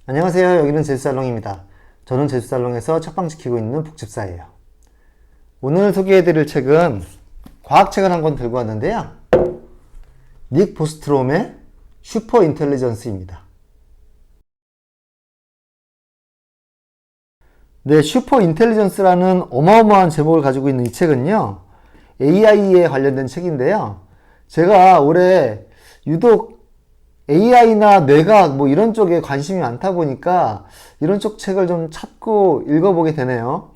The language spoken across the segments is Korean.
안녕하세요. 여기는 제주살롱입니다. 저는 제주살롱에서 책방 지키고 있는 복집사예요. 오늘 소개해드릴 책은 과학책을 한 권 들고 왔는데요. 닉 보스트롬의 슈퍼 인텔리전스입니다. 네, 슈퍼 인텔리전스라는 어마어마한 제목을 가지고 있는 이 책은요, AI에 관련된 책인데요. 제가 올해 유독 AI나 뇌과학 이런 쪽에 관심이 많다 보니까 이런 쪽 책을 좀 찾고 읽어보게 되네요.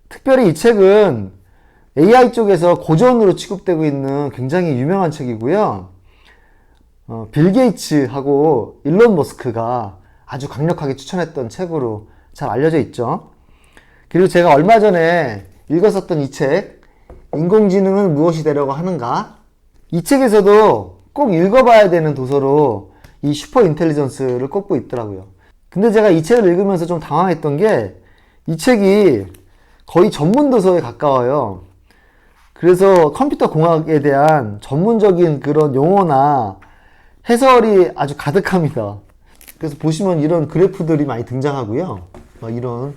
특별히 이 책은 AI 쪽에서 고전으로 취급되고 있는 굉장히 유명한 책이고요. 빌 게이츠하고 일론 머스크가 아주 강력하게 추천했던 책으로 잘 알려져 있죠. 그리고 제가 얼마 전에 읽었었던 이 책, 인공지능은 무엇이 되려고 하는가? 이 책에서도 꼭 읽어봐야 되는 도서로 이 슈퍼 인텔리전스를 꼽고 있더라고요. 근데 제가 이 책을 읽으면서 좀 당황했던 게 이 책이 거의 전문 도서에 가까워요. 그래서 컴퓨터 공학에 대한 전문적인 그런 용어나 해설이 아주 가득합니다. 그래서 보시면 이런 그래프들이 많이 등장하고요. 이런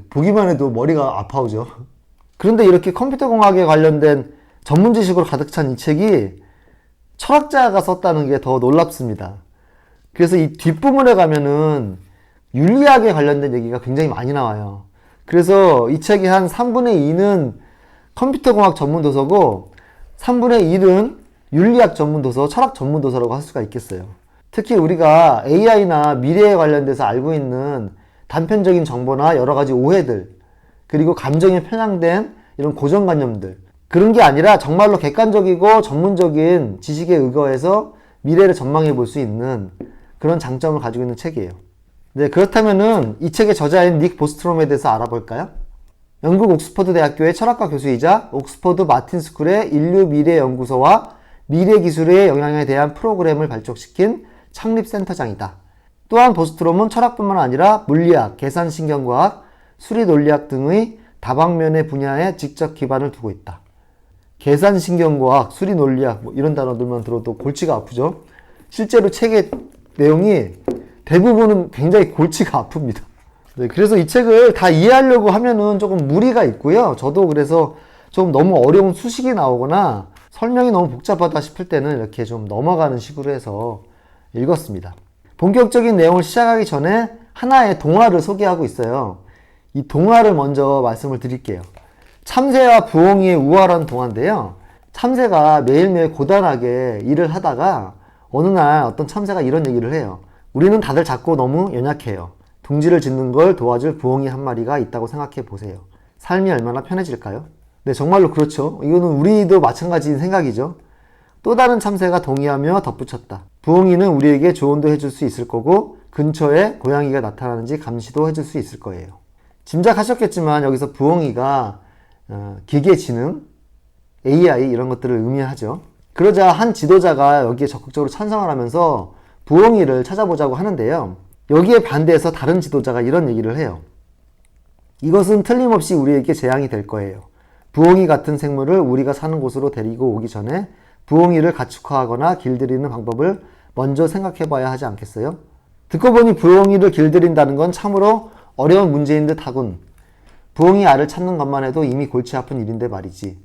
보기만 해도 머리가 아파오죠. 그런데 이렇게 컴퓨터 공학에 관련된 전문 지식으로 가득 찬 이 책이 철학자가 썼다는 게 더 놀랍습니다. 그래서 이 뒷부분에 가면은 윤리학에 관련된 얘기가 굉장히 많이 나와요. 그래서 이 책이 한 3분의 2는 컴퓨터 공학 전문 도서고 3분의 1은 윤리학 전문 도서, 철학 전문 도서라고 할 수가 있겠어요. 특히 우리가 AI나 미래에 관련돼서 알고 있는 단편적인 정보나 여러 가지 오해들, 그리고 감정에 편향된 이런 고정관념들, 그런 게 아니라 정말로 객관적이고 전문적인 지식에 의거해서 미래를 전망해 볼 수 있는 그런 장점을 가지고 있는 책이에요. 네, 그렇다면은 이 책의 저자인 닉 보스트롬에 대해서 알아볼까요? 영국 옥스퍼드 대학교의 철학과 교수이자 옥스퍼드 마틴 스쿨의 인류 미래 연구소와 미래 기술의 영향에 대한 프로그램을 발족시킨 창립센터장이다. 또한 보스트롬은 철학뿐만 아니라 물리학, 계산신경과학, 수리논리학 등의 다방면의 분야에 직접 기반을 두고 있다. 계산신경과학, 수리논리학 이런 단어들만 들어도 골치가 아프죠. 실제로 책의 내용이 대부분은 굉장히 골치가 아픕니다. 네, 그래서 이 책을 다 이해하려고 하면은 조금 무리가 있고요. 저도 그래서 좀 너무 어려운 수식이 나오거나 설명이 너무 복잡하다 싶을 때는 이렇게 좀 넘어가는 식으로 해서 읽었습니다. 본격적인 내용을 시작하기 전에 하나의 동화를 소개하고 있어요. 이 동화를 먼저 말씀을 드릴게요. 참새와 부엉이의 우화라는 동화인데요. 참새가 매일매일 고단하게 일을 하다가 어느 날 어떤 참새가 이런 얘기를 해요. 우리는 다들 작고 너무 연약해요. 둥지를 짓는 걸 도와줄 부엉이 한 마리가 있다고 생각해 보세요. 삶이 얼마나 편해질까요? 네, 정말로 그렇죠. 이거는 우리도 마찬가지인 생각이죠. 또 다른 참새가 동의하며 덧붙였다. 부엉이는 우리에게 조언도 해줄 수 있을 거고 근처에 고양이가 나타나는지 감시도 해줄 수 있을 거예요. 짐작하셨겠지만 여기서 부엉이가 기계지능, AI 이런 것들을 의미하죠. 그러자 한 지도자가 여기에 적극적으로 찬성을 하면서 부엉이를 찾아보자고 하는데요. 여기에 반대해서 다른 지도자가 이런 얘기를 해요. 이것은 틀림없이 우리에게 재앙이 될 거예요. 부엉이 같은 생물을 우리가 사는 곳으로 데리고 오기 전에 부엉이를 가축화하거나 길들이는 방법을 먼저 생각해 봐야 하지 않겠어요? 듣고 보니 부엉이를 길들인다는 건 참으로 어려운 문제인 듯 하군. 부엉이 알을 찾는 것만 해도 이미 골치 아픈 일인데 말이지.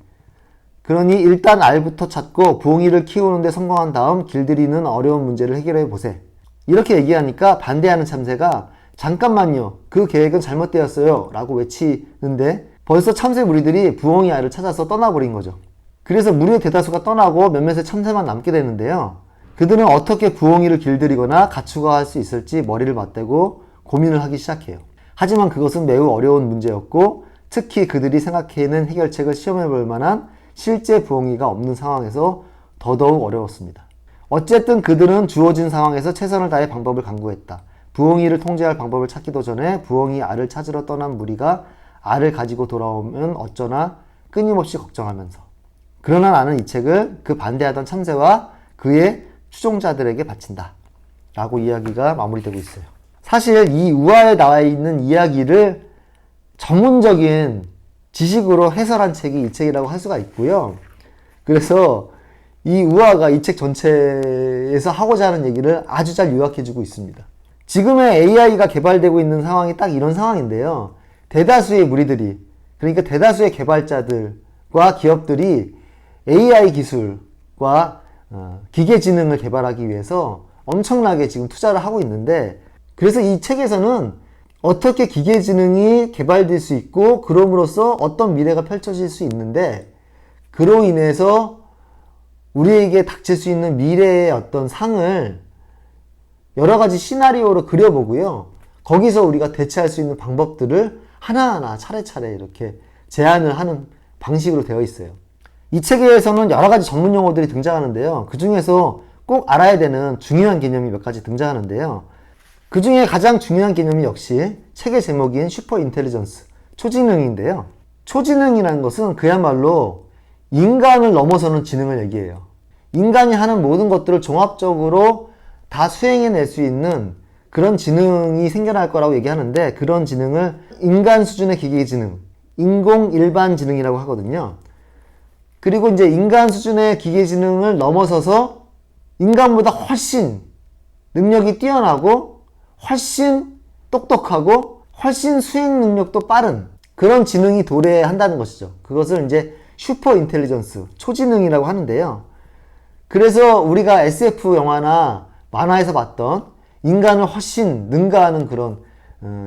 그러니 일단 알부터 찾고 부엉이를 키우는데 성공한 다음 길들이는 어려운 문제를 해결해 보세. 이렇게 얘기하니까 반대하는 참새가 잠깐만요. 그 계획은 잘못되었어요. 라고 외치는데 벌써 참새 무리들이 부엉이 알을 찾아서 떠나버린 거죠. 그래서 무리의 대다수가 떠나고 몇몇의 참새만 남게 되는데요. 그들은 어떻게 부엉이를 길들이거나 가축화할 수 있을지 머리를 맞대고 고민을 하기 시작해요. 하지만 그것은 매우 어려운 문제였고 특히 그들이 생각해낸 해결책을 시험해 볼 만한 실제 부엉이가 없는 상황에서 더더욱 어려웠습니다. 어쨌든 그들은 주어진 상황에서 최선을 다해 방법을 강구했다. 부엉이를 통제할 방법을 찾기도 전에 부엉이 알을 찾으러 떠난 무리가 알을 가지고 돌아오면 어쩌나 끊임없이 걱정하면서. 그러나 나는 이 책을 그 반대하던 참새와 그의 추종자들에게 바친다. 라고 이야기가 마무리되고 있어요. 사실 이 우화에 나와 있는 이야기를 전문적인 지식으로 해설한 책이 이 책이라고 할 수가 있고요. 그래서 이 우화가 이 책 전체에서 하고자 하는 얘기를 아주 잘 요약해주고 있습니다. 지금의 AI가 개발되고 있는 상황이 딱 이런 상황인데요. 대다수의 무리들이, 그러니까 대다수의 개발자들과 기업들이 AI 기술과 기계지능을 개발하기 위해서 엄청나게 지금 투자를 하고 있는데, 그래서 이 책에서는 어떻게 기계지능이 개발될 수 있고 그럼으로써 어떤 미래가 펼쳐질 수 있는데, 그로 인해서 우리에게 닥칠 수 있는 미래의 어떤 상을 여러 가지 시나리오로 그려보고요. 거기서 우리가 대처할 수 있는 방법들을 하나하나 차례차례 이렇게 제안을 하는 방식으로 되어 있어요. 이 책에서는 여러 가지 전문 용어들이 등장하는데요. 그 중에서 꼭 알아야 되는 중요한 개념이 몇 가지 등장하는데요. 그 중에 가장 중요한 개념이 역시 책의 제목인 슈퍼 인텔리전스, 초지능인데요. 초지능이라는 것은 그야말로 인간을 넘어서는 지능을 얘기해요. 인간이 하는 모든 것들을 종합적으로 다 수행해낼 수 있는 그런 지능이 생겨날 거라고 얘기하는데, 그런 지능을 인간 수준의 기계지능, 인공 일반 지능이라고 하거든요. 그리고 이제 인간 수준의 기계지능을 넘어서서 인간보다 훨씬 능력이 뛰어나고 훨씬 똑똑하고 훨씬 수행 능력도 빠른 그런 지능이 도래한다는 것이죠. 그것을 이제 슈퍼 인텔리전스, 초지능이라고 하는데요. 그래서 우리가 SF 영화나 만화에서 봤던 인간을 훨씬 능가하는 그런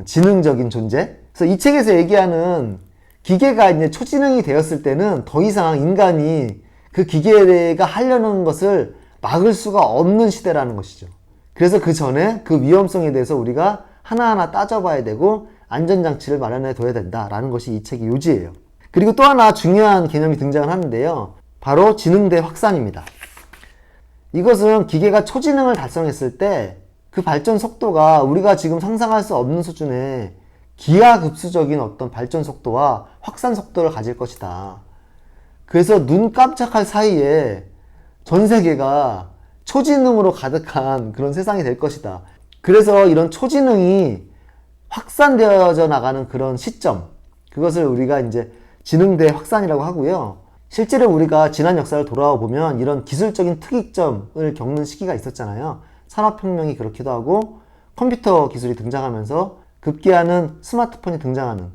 지능적인 존재. 그래서 이 책에서 얘기하는 기계가 이제 초지능이 되었을 때는 더 이상 인간이 그 기계가 하려는 것을 막을 수가 없는 시대라는 것이죠. 그래서 그 전에 그 위험성에 대해서 우리가 하나하나 따져봐야 되고 안전장치를 마련해 둬야 된다라는 것이 이 책의 요지예요. 그리고 또 하나 중요한 개념이 등장을 하는데요. 바로 지능대 확산입니다. 이것은 기계가 초지능을 달성했을 때 그 발전 속도가 우리가 지금 상상할 수 없는 수준의 기하급수적인 어떤 발전 속도와 확산 속도를 가질 것이다. 그래서 눈 깜짝할 사이에 전 세계가 초지능으로 가득한 그런 세상이 될 것이다. 그래서 이런 초지능이 확산되어져 나가는 그런 시점, 그것을 우리가 이제 지능대 확산이라고 하고요. 실제로 우리가 지난 역사를 돌아와 보면 이런 기술적인 특이점을 겪는 시기가 있었잖아요. 산업혁명이 그렇기도 하고 컴퓨터 기술이 등장하면서 급기야는 스마트폰이 등장하는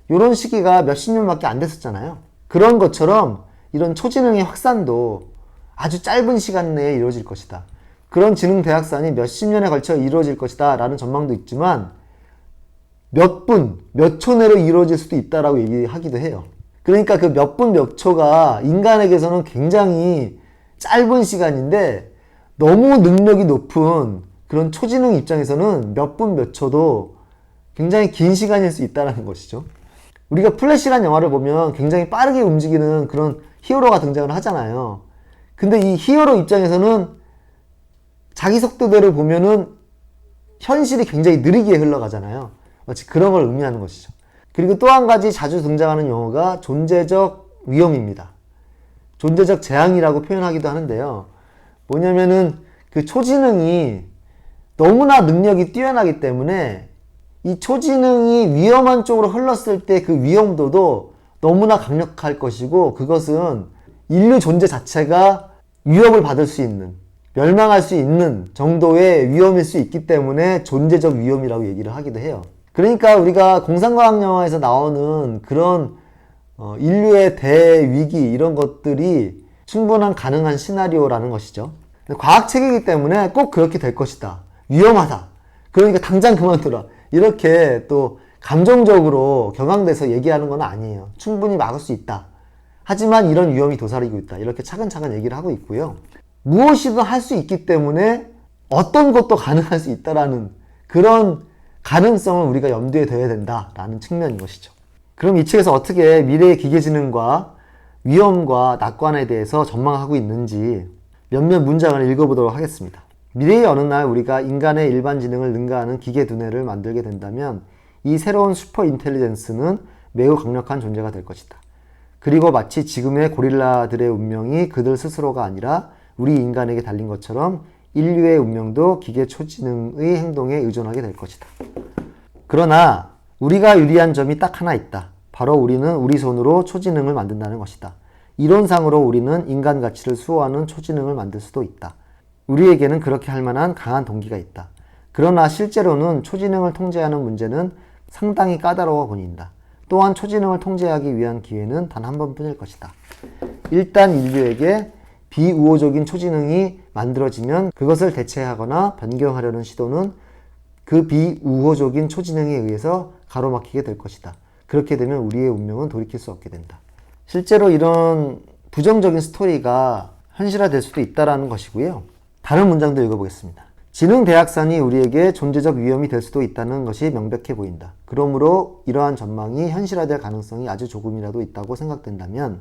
이런 시기가 몇십 년밖에 안 됐었잖아요. 그런 것처럼 이런 초지능의 확산도 아주 짧은 시간 내에 이루어질 것이다. 그런 지능 대확산이 몇십 년에 걸쳐 이루어질 것이다 라는 전망도 있지만 몇 분, 몇 초 내로 이루어질 수도 있다라고 얘기하기도 해요. 그러니까 그 몇 분, 몇 초가 인간에게서는 굉장히 짧은 시간인데 너무 능력이 높은 그런 초지능 입장에서는 몇 분, 몇 초도 굉장히 긴 시간일 수 있다는 것이죠. 우리가 플래시라는 영화를 보면 굉장히 빠르게 움직이는 그런 히어로가 등장을 하잖아요. 근데 이 히어로 입장에서는 자기 속도대로 보면은 현실이 굉장히 느리게 흘러가잖아요. 마치 그런 걸 의미하는 것이죠. 그리고 또 한 가지 자주 등장하는 용어가 존재적 위험입니다. 존재적 재앙이라고 표현하기도 하는데요. 뭐냐면은 그 초지능이 너무나 능력이 뛰어나기 때문에 이 초지능이 위험한 쪽으로 흘렀을 때 그 위험도도 너무나 강력할 것이고, 그것은 인류 존재 자체가 위협을 받을 수 있는, 멸망할 수 있는 정도의 위험일 수 있기 때문에 존재적 위험이라고 얘기를 하기도 해요. 그러니까 우리가 공상과학 영화에서 나오는 그런 인류의 대위기 이런 것들이 충분한 가능한 시나리오라는 것이죠. 과학책이기 때문에 꼭 그렇게 될 것이다. 위험하다. 그러니까 당장 그만둬라. 이렇게 또 감정적으로 격앙돼서 얘기하는 건 아니에요. 충분히 막을 수 있다. 하지만 이런 위험이 도사리고 있다. 이렇게 차근차근 얘기를 하고 있고요. 무엇이든 할 수 있기 때문에 어떤 것도 가능할 수 있다라는 그런 가능성을 우리가 염두에 둬야 된다라는 측면인 것이죠. 그럼 이 책에서 어떻게 미래의 기계지능과 위험과 낙관에 대해서 전망하고 있는지 몇몇 문장을 읽어보도록 하겠습니다. 미래의 어느 날 우리가 인간의 일반 지능을 능가하는 기계 두뇌를 만들게 된다면 이 새로운 슈퍼 인텔리전스는 매우 강력한 존재가 될 것이다. 그리고 마치 지금의 고릴라들의 운명이 그들 스스로가 아니라 우리 인간에게 달린 것처럼 인류의 운명도 기계 초지능의 행동에 의존하게 될 것이다. 그러나 우리가 유리한 점이 딱 하나 있다. 바로 우리는 우리 손으로 초지능을 만든다는 것이다. 이론상으로 우리는 인간 가치를 수호하는 초지능을 만들 수도 있다. 우리에게는 그렇게 할 만한 강한 동기가 있다. 그러나 실제로는 초지능을 통제하는 문제는 상당히 까다로워 보인다. 또한 초지능을 통제하기 위한 기회는 단 한 번뿐일 것이다. 일단 인류에게 비우호적인 초지능이 만들어지면 그것을 대체하거나 변경하려는 시도는 그 비우호적인 초지능에 의해서 가로막히게 될 것이다. 그렇게 되면 우리의 운명은 돌이킬 수 없게 된다. 실제로 이런 부정적인 스토리가 현실화될 수도 있다는 것이고요. 다른 문장도 읽어보겠습니다. 지능대확산이 우리에게 존재적 위험이 될 수도 있다는 것이 명백해 보인다. 그러므로 이러한 전망이 현실화될 가능성이 아주 조금이라도 있다고 생각된다면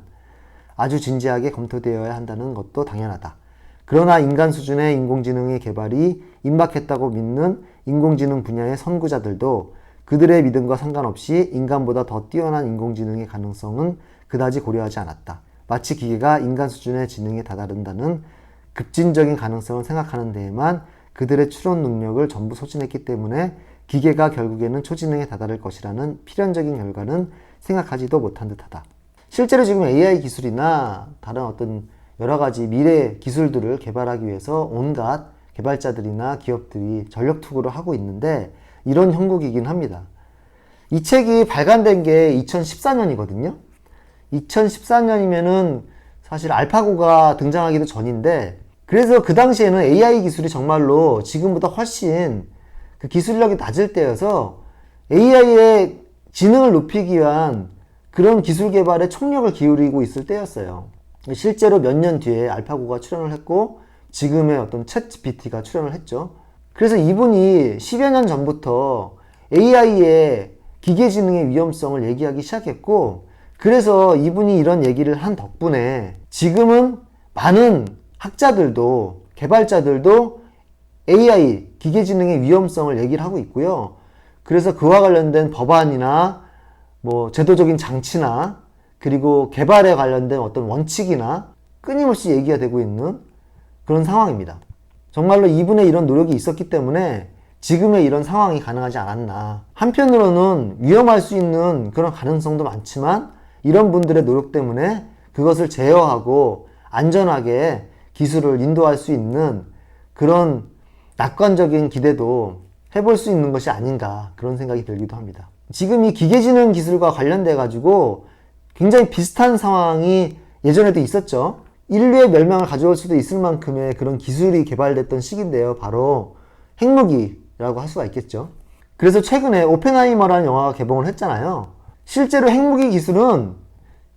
아주 진지하게 검토되어야 한다는 것도 당연하다. 그러나 인간 수준의 인공지능의 개발이 임박했다고 믿는 인공지능 분야의 선구자들도 그들의 믿음과 상관없이 인간보다 더 뛰어난 인공지능의 가능성은 그다지 고려하지 않았다. 마치 기계가 인간 수준의 지능에 다다른다는 급진적인 가능성을 생각하는 데에만 그들의 추론 능력을 전부 소진했기 때문에 기계가 결국에는 초지능에 다다를 것이라는 필연적인 결과는 생각하지도 못한 듯하다. 실제로 지금 AI 기술이나 다른 어떤 여러 가지 미래 기술들을 개발하기 위해서 온갖 개발자들이나 기업들이 전력 투구를 하고 있는데 이런 형국이긴 합니다. 이 책이 발간된 게 2014년이거든요. 2014년이면은 사실 알파고가 등장하기도 전인데 그래서 그 당시에는 AI 기술이 정말로 지금보다 훨씬 그 기술력이 낮을 때여서 AI의 지능을 높이기 위한 그런 기술 개발에 총력을 기울이고 있을 때였어요. 실제로 몇 년 뒤에 알파고가 출연을 했고 지금의 어떤 챗 GPT가 출연을 했죠. 그래서 이분이 10여 년 전부터 AI의 기계지능의 위험성을 얘기하기 시작했고 그래서 이분이 이런 얘기를 한 덕분에 지금은 많은 학자들도 개발자들도 AI 기계지능의 위험성을 얘기를 하고 있고요. 그래서 그와 관련된 법안이나 뭐 제도적인 장치나 그리고 개발에 관련된 어떤 원칙이나 끊임없이 얘기가 되고 있는 그런 상황입니다. 정말로 이분의 이런 노력이 있었기 때문에 지금의 이런 상황이 가능하지 않았나. 한편으로는 위험할 수 있는 그런 가능성도 많지만 이런 분들의 노력 때문에 그것을 제어하고 안전하게 기술을 인도할 수 있는 그런 낙관적인 기대도 해볼 수 있는 것이 아닌가 그런 생각이 들기도 합니다. 지금 이 기계지능 기술과 관련돼 가지고 굉장히 비슷한 상황이 예전에도 있었죠. 인류의 멸망을 가져올 수도 있을 만큼의 그런 기술이 개발됐던 시기인데요. 바로 핵무기라고 할 수가 있겠죠. 그래서 최근에 오펜하이머라는 영화가 개봉을 했잖아요. 실제로 핵무기 기술은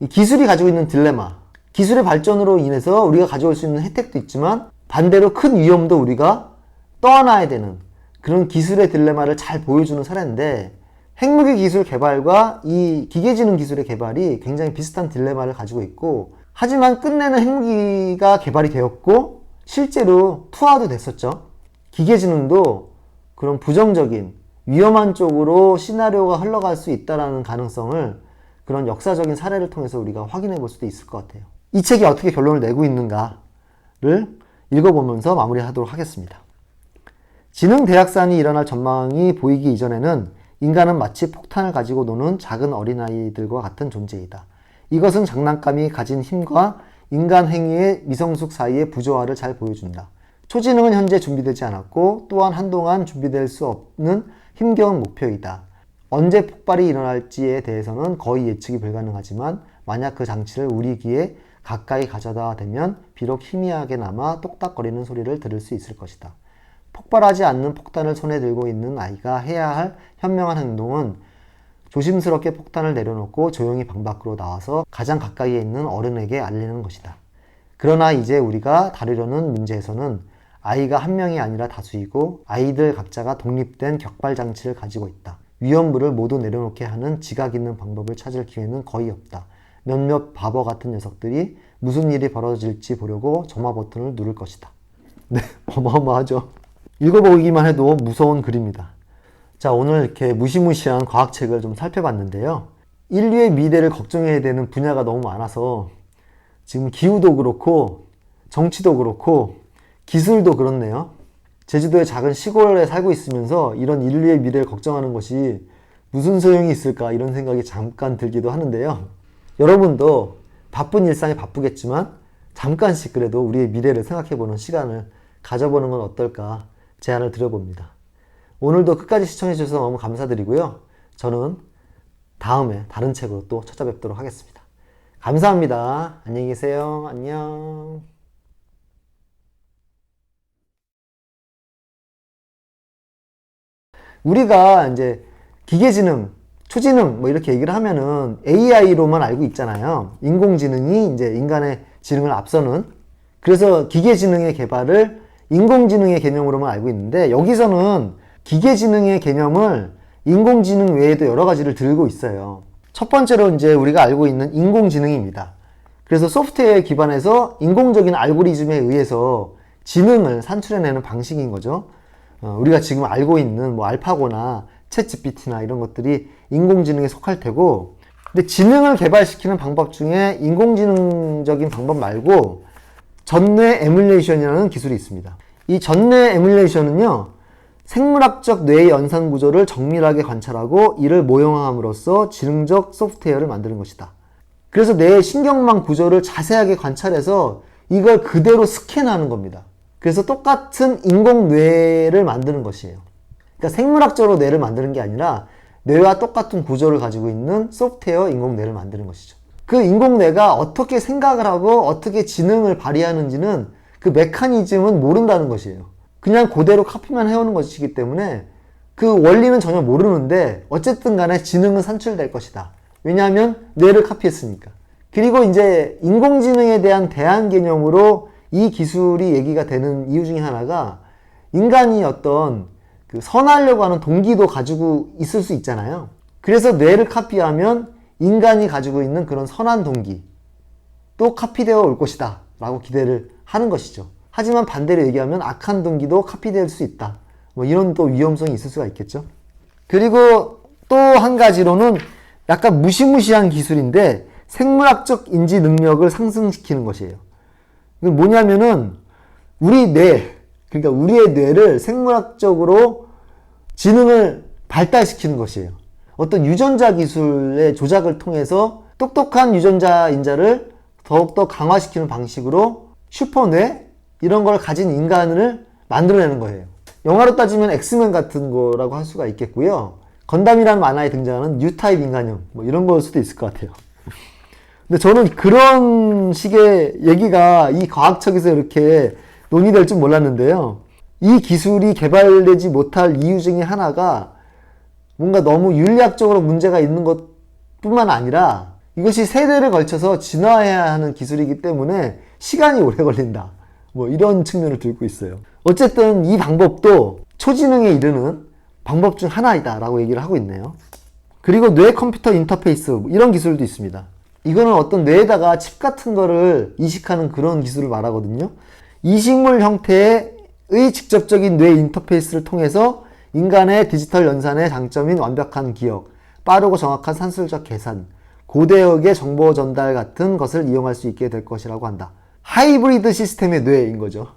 이 기술이 가지고 있는 딜레마, 기술의 발전으로 인해서 우리가 가져올 수 있는 혜택도 있지만 반대로 큰 위험도 우리가 떠안아야 되는 그런 기술의 딜레마를 잘 보여주는 사례인데 핵무기 기술 개발과 이 기계지능 기술의 개발이 굉장히 비슷한 딜레마를 가지고 있고 하지만 끝내는 핵무기가 개발이 되었고 실제로 투하도 됐었죠. 기계지능도 그런 부정적인 위험한 쪽으로 시나리오가 흘러갈 수 있다는 가능성을 그런 역사적인 사례를 통해서 우리가 확인해 볼 수도 있을 것 같아요. 이 책이 어떻게 결론을 내고 있는가를 읽어보면서 마무리하도록 하겠습니다. 지능 대확산이 일어날 전망이 보이기 이전에는 인간은 마치 폭탄을 가지고 노는 작은 어린아이들과 같은 존재이다. 이것은 장난감이 가진 힘과 인간 행위의 미성숙 사이의 부조화를 잘 보여준다. 초지능은 현재 준비되지 않았고 또한 한동안 준비될 수 없는 힘겨운 목표이다. 언제 폭발이 일어날지에 대해서는 거의 예측이 불가능하지만 만약 그 장치를 우리 귀에 가까이 가져다 대면 비록 희미하게나마 똑딱거리는 소리를 들을 수 있을 것이다. 폭발하지 않는 폭탄을 손에 들고 있는 아이가 해야 할 현명한 행동은 조심스럽게 폭탄을 내려놓고 조용히 방 밖으로 나와서 가장 가까이에 있는 어른에게 알리는 것이다. 그러나 이제 우리가 다루려는 문제에서는 아이가 한 명이 아니라 다수이고 아이들 각자가 독립된 격발 장치를 가지고 있다. 위험물을 모두 내려놓게 하는 지각 있는 방법을 찾을 기회는 거의 없다. 몇몇 바보 같은 녀석들이 무슨 일이 벌어질지 보려고 점화 버튼을 누를 것이다. 네, 어마어마하죠. 읽어보기만 해도 무서운 글입니다. 자, 오늘 이렇게 무시무시한 과학책을 좀 살펴봤는데요. 인류의 미래를 걱정해야 되는 분야가 너무 많아서 지금 기후도 그렇고 정치도 그렇고 기술도 그렇네요. 제주도의 작은 시골에 살고 있으면서 이런 인류의 미래를 걱정하는 것이 무슨 소용이 있을까 이런 생각이 잠깐 들기도 하는데요. 여러분도 바쁜 일상에 바쁘겠지만 잠깐씩 그래도 우리의 미래를 생각해보는 시간을 가져보는 건 어떨까 제안을 드려봅니다. 오늘도 끝까지 시청해 주셔서 너무 감사드리고요. 저는 다음에 다른 책으로 또 찾아뵙도록 하겠습니다. 감사합니다. 안녕히 계세요. 안녕. 우리가 이제 기계지능, 초지능 뭐 이렇게 얘기를 하면은 AI로만 알고 있잖아요. 인공지능이 이제 인간의 지능을 앞서는, 그래서 기계지능의 개발을 인공지능의 개념으로만 알고 있는데, 여기서는 기계지능의 개념을 인공지능 외에도 여러 가지를 들고 있어요. 첫 번째로 이제 우리가 알고 있는 인공지능입니다. 그래서 소프트웨어에 기반해서 인공적인 알고리즘에 의해서 지능을 산출해내는 방식인 거죠. 우리가 지금 알고 있는 뭐 알파고나 챗GPT나 이런 것들이 인공지능에 속할 테고, 근데 지능을 개발시키는 방법 중에 인공지능적인 방법 말고 전뇌 에뮬레이션이라는 기술이 있습니다. 이 전뇌 에뮬레이션은요, 생물학적 뇌의 연산 구조를 정밀하게 관찰하고 이를 모형함으로써 지능적 소프트웨어를 만드는 것이다. 그래서 뇌의 신경망 구조를 자세하게 관찰해서 이걸 그대로 스캔하는 겁니다. 그래서 똑같은 인공 뇌를 만드는 것이에요. 그러니까 생물학적으로 뇌를 만드는 게 아니라 뇌와 똑같은 구조를 가지고 있는 소프트웨어 인공 뇌를 만드는 것이죠. 그 인공 뇌가 어떻게 생각을 하고 어떻게 지능을 발휘하는지는 그 메커니즘은 모른다는 것이에요. 그냥 그대로 카피만 해오는 것이기 때문에 그 원리는 전혀 모르는데 어쨌든 간에 지능은 산출될 것이다. 왜냐하면 뇌를 카피했으니까. 그리고 이제 인공지능에 대한 대안 개념으로 이 기술이 얘기가 되는 이유 중에 하나가, 인간이 어떤 그 선하려고 하는 동기도 가지고 있을 수 있잖아요. 그래서 뇌를 카피하면 인간이 가지고 있는 그런 선한 동기 또 카피되어 올 것이다 라고 기대를 하는 것이죠. 하지만 반대로 얘기하면 악한 동기도 카피될 수 있다. 뭐 이런 또 위험성이 있을 수가 있겠죠. 그리고 또 한 가지로는 약간 무시무시한 기술인데 생물학적 인지 능력을 상승시키는 것이에요. 이건 뭐냐면은 우리 뇌, 그러니까 우리의 뇌를 생물학적으로 지능을 발달시키는 것이에요. 어떤 유전자 기술의 조작을 통해서 똑똑한 유전자 인자를 더욱더 강화시키는 방식으로 슈퍼뇌 이런 걸 가진 인간을 만들어내는 거예요. 영화로 따지면 엑스맨 같은 거라고 할 수가 있겠고요. 건담이라는 만화에 등장하는 뉴타입 인간형 뭐 이런 걸 수도 있을 것 같아요. 근데 저는 그런 식의 얘기가 이 과학책에서 이렇게 논의될 줄 몰랐는데요. 이 기술이 개발되지 못할 이유 중에 하나가 뭔가 너무 윤리학적으로 문제가 있는 것뿐만 아니라 이것이 세대를 걸쳐서 진화해야 하는 기술이기 때문에 시간이 오래 걸린다. 뭐 이런 측면을 들고 있어요. 어쨌든 이 방법도 초지능에 이르는 방법 중 하나이다 라고 얘기를 하고 있네요. 그리고 뇌 컴퓨터 인터페이스 이런 기술도 있습니다. 이거는 어떤 뇌에다가 칩 같은 거를 이식하는 그런 기술을 말하거든요. 이식물 형태의 직접적인 뇌 인터페이스를 통해서 인간의 디지털 연산의 장점인 완벽한 기억, 빠르고 정확한 산술적 계산, 고대역의 정보 전달 같은 것을 이용할 수 있게 될 것이라고 한다. 하이브리드 시스템의 뇌인 거죠.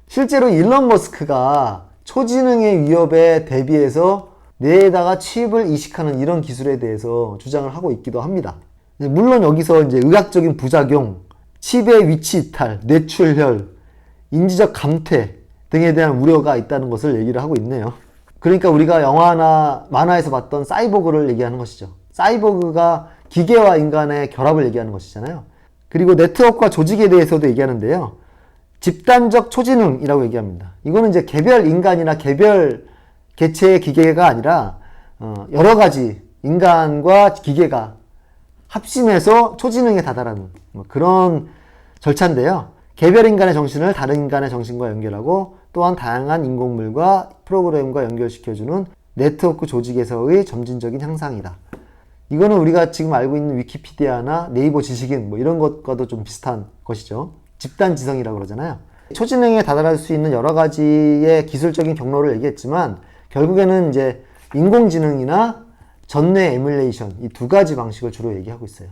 실제로 일론 머스크가 초지능의 위협에 대비해서 뇌에다가 칩을 이식하는 이런 기술에 대해서 주장을 하고 있기도 합니다. 물론 여기서 이제 의학적인 부작용, 칩의 위치 이탈, 뇌출혈, 인지적 감퇴 등에 대한 우려가 있다는 것을 얘기를 하고 있네요. 그러니까 우리가 영화나 만화에서 봤던 사이보그를 얘기하는 것이죠. 사이보그가 기계와 인간의 결합을 얘기하는 것이잖아요. 그리고 네트워크와 조직에 대해서도 얘기하는데요. 집단적 초지능이라고 얘기합니다. 이거는 이제 개별 인간이나 개별 개체의 기계가 아니라 여러 가지 인간과 기계가 합심해서 초지능에 다다라는 그런 절차인데요. 개별 인간의 정신을 다른 인간의 정신과 연결하고 또한 다양한 인공물과 프로그램과 연결시켜주는 네트워크 조직에서의 점진적인 향상이다. 이거는 우리가 지금 알고 있는 위키피디아나 네이버 지식인 뭐 이런 것과도 좀 비슷한 것이죠. 집단지성이라고 그러잖아요. 초지능에 다다를 수 있는 여러 가지의 기술적인 경로를 얘기했지만 결국에는 이제 인공지능이나 전뇌 에뮬레이션 이 두 가지 방식을 주로 얘기하고 있어요.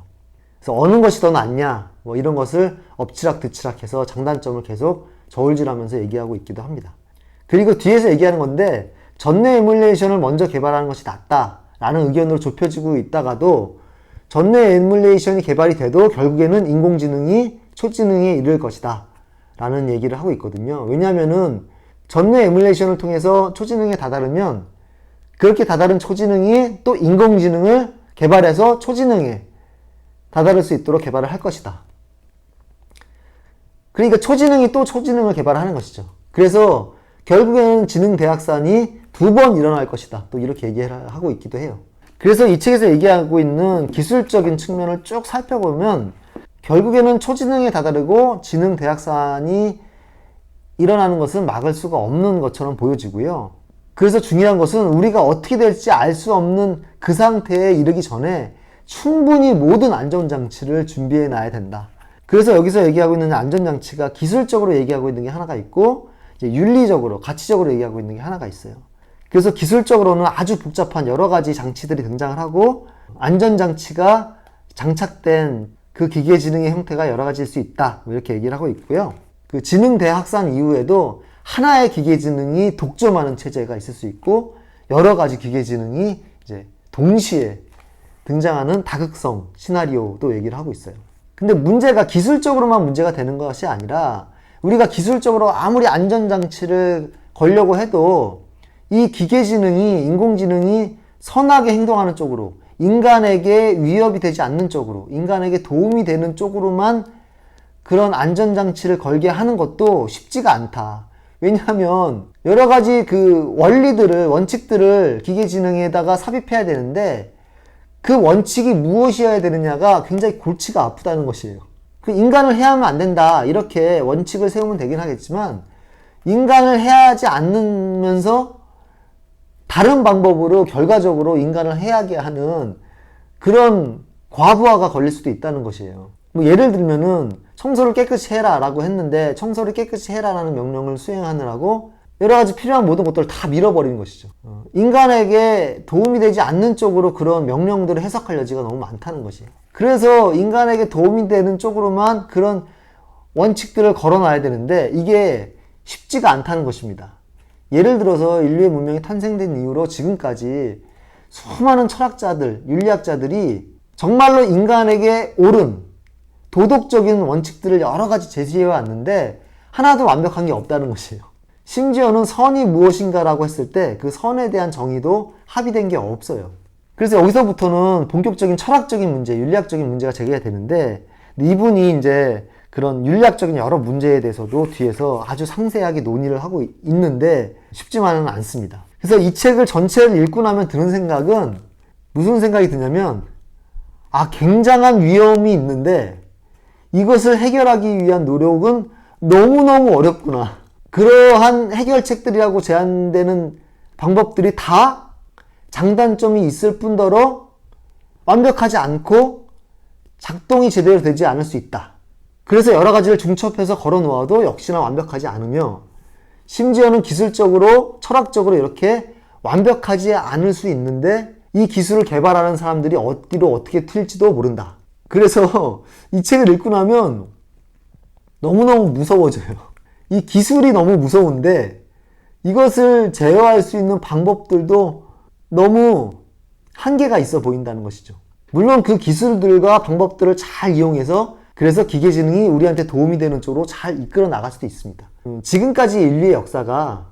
그래서 어느 것이 더 낫냐 뭐 이런 것을 엎치락뒤치락 해서 장단점을 계속 저울질하면서 얘기하고 있기도 합니다. 그리고 뒤에서 얘기하는 건데 전뇌 에뮬레이션을 먼저 개발하는 것이 낫다라는 의견으로 좁혀지고 있다가도 전뇌 에뮬레이션이 개발이 돼도 결국에는 인공지능이 초지능에 이를 것이다 라는 얘기를 하고 있거든요. 왜냐하면은 전뇌 에뮬레이션을 통해서 초지능에 다다르면 그렇게 다다른 초지능이 또 인공지능을 개발해서 초지능에 다다를 수 있도록 개발을 할 것이다. 그러니까 초지능이 또 초지능을 개발하는 것이죠. 그래서 결국에는 지능대확산이 2번 일어날 것이다. 또 이렇게 얘기하고 있기도 해요. 그래서 이 책에서 얘기하고 있는 기술적인 측면을 쭉 살펴보면 결국에는 초지능에 다다르고 지능대확산이 일어나는 것은 막을 수가 없는 것처럼 보여지고요. 그래서 중요한 것은 우리가 어떻게 될지 알 수 없는 그 상태에 이르기 전에 충분히 모든 안전장치를 준비해 놔야 된다. 그래서 여기서 얘기하고 있는 안전장치가 기술적으로 얘기하고 있는 게 하나가 있고 이제 윤리적으로, 가치적으로 얘기하고 있는 게 하나가 있어요. 그래서 기술적으로는 아주 복잡한 여러 가지 장치들이 등장을 하고 안전장치가 장착된 그 기계지능의 형태가 여러 가지일 수 있다. 이렇게 얘기를 하고 있고요. 그 지능대확산 이후에도 하나의 기계지능이 독점하는 체제가 있을 수 있고 여러 가지 기계지능이 이제 동시에 등장하는 다극성 시나리오도 얘기를 하고 있어요. 근데 문제가 기술적으로만 문제가 되는 것이 아니라 우리가 기술적으로 아무리 안전장치를 걸려고 해도 이 기계지능이, 인공지능이 선하게 행동하는 쪽으로, 인간에게 위협이 되지 않는 쪽으로, 인간에게 도움이 되는 쪽으로만 그런 안전장치를 걸게 하는 것도 쉽지가 않다. 왜냐하면 여러 가지 그 원리들을, 원칙들을 기계지능에다가 삽입해야 되는데 그 원칙이 무엇이어야 되느냐가 굉장히 골치가 아프다는 것이에요. 그 인간을 해야만 안 된다. 이렇게 원칙을 세우면 되긴 하겠지만 인간을 해야 하지 않으면서 다른 방법으로 결과적으로 인간을 해야게 하는 그런 과부하가 걸릴 수도 있다는 것이에요. 뭐 예를 들면은 청소를 깨끗이 해라 라고 했는데 청소를 깨끗이 해라 라는 명령을 수행하느라고 여러 가지 필요한 모든 것들을 다 밀어버리는 것이죠. 인간에게 도움이 되지 않는 쪽으로 그런 명령들을 해석할 여지가 너무 많다는 것이에요. 그래서 인간에게 도움이 되는 쪽으로만 그런 원칙들을 걸어놔야 되는데 이게 쉽지가 않다는 것입니다. 예를 들어서 인류의 문명이 탄생된 이후로 지금까지 수많은 철학자들, 윤리학자들이 정말로 인간에게 옳은 도덕적인 원칙들을 여러 가지 제시해 왔는데 하나도 완벽한 게 없다는 것이에요. 심지어는 선이 무엇인가라고 했을 때 그 선에 대한 정의도 합의된 게 없어요. 그래서 여기서부터는 본격적인 철학적인 문제, 윤리학적인 문제가 제기가 되는데 이분이 이제 그런 윤리학적인 여러 문제에 대해서도 뒤에서 아주 상세하게 논의를 하고 있는데 쉽지만은 않습니다. 그래서 이 책을 전체를 읽고 나면 드는 생각은 무슨 생각이 드냐면 굉장한 위험이 있는데 이것을 해결하기 위한 노력은 너무너무 어렵구나. 그러한 해결책들이라고 제안되는 방법들이 다 장단점이 있을 뿐더러 완벽하지 않고 작동이 제대로 되지 않을 수 있다. 그래서 여러 가지를 중첩해서 걸어 놓아도 역시나 완벽하지 않으며 심지어는 기술적으로, 철학적으로 이렇게 완벽하지 않을 수 있는데 이 기술을 개발하는 사람들이 어디로 어떻게 튈지도 모른다. 그래서 이 책을 읽고 나면 너무너무 무서워져요. 이 기술이 너무 무서운데 이것을 제어할 수 있는 방법들도 너무 한계가 있어 보인다는 것이죠. 물론 그 기술들과 방법들을 잘 이용해서 그래서 기계지능이 우리한테 도움이 되는 쪽으로 잘 이끌어 나갈 수도 있습니다. 지금까지 인류의 역사가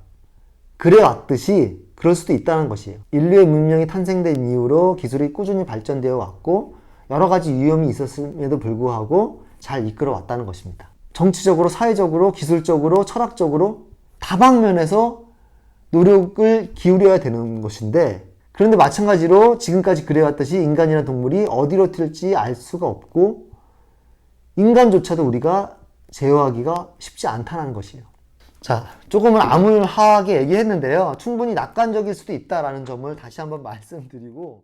그래왔듯이 그럴 수도 있다는 것이에요. 인류의 문명이 탄생된 이후로 기술이 꾸준히 발전되어 왔고 여러 가지 위험이 있었음에도 불구하고 잘 이끌어 왔다는 것입니다. 정치적으로, 사회적으로, 기술적으로, 철학적으로 다방면에서 노력을 기울여야 되는 것인데 그런데 마찬가지로 지금까지 그래왔듯이 인간이라는 동물이 어디로 튈지 알 수가 없고 인간조차도 우리가 제어하기가 쉽지 않다는 것이에요. 자, 조금은 암울하게 얘기했는데요. 충분히 낙관적일 수도 있다는 점을 다시 한번 말씀드리고